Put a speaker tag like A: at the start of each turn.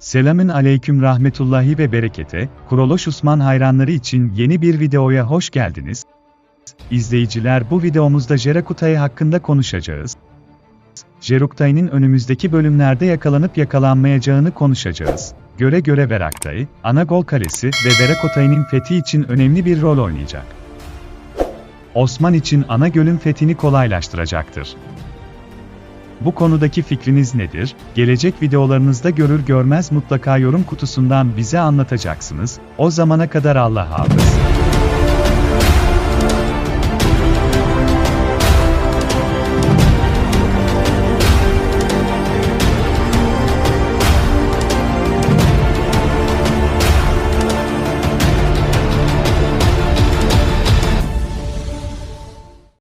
A: Selamün aleyküm rahmetullahi ve berekete, Kuruluş Osman hayranları için yeni bir videoya hoş geldiniz. İzleyiciler, bu videomuzda Jerakutay hakkında konuşacağız. Jeruktay'ın önümüzdeki bölümlerde yakalanıp yakalanmayacağını konuşacağız. Göre Veraktay, Anagol Kalesi ve Verakotay'ın fethi için önemli bir rol oynayacak. Osman için Anagöl'ün fethini kolaylaştıracaktır. Bu konudaki fikriniz nedir? Gelecek videolarınızda görür görmez mutlaka yorum kutusundan bize anlatacaksınız. O zamana kadar Allah'a hafız.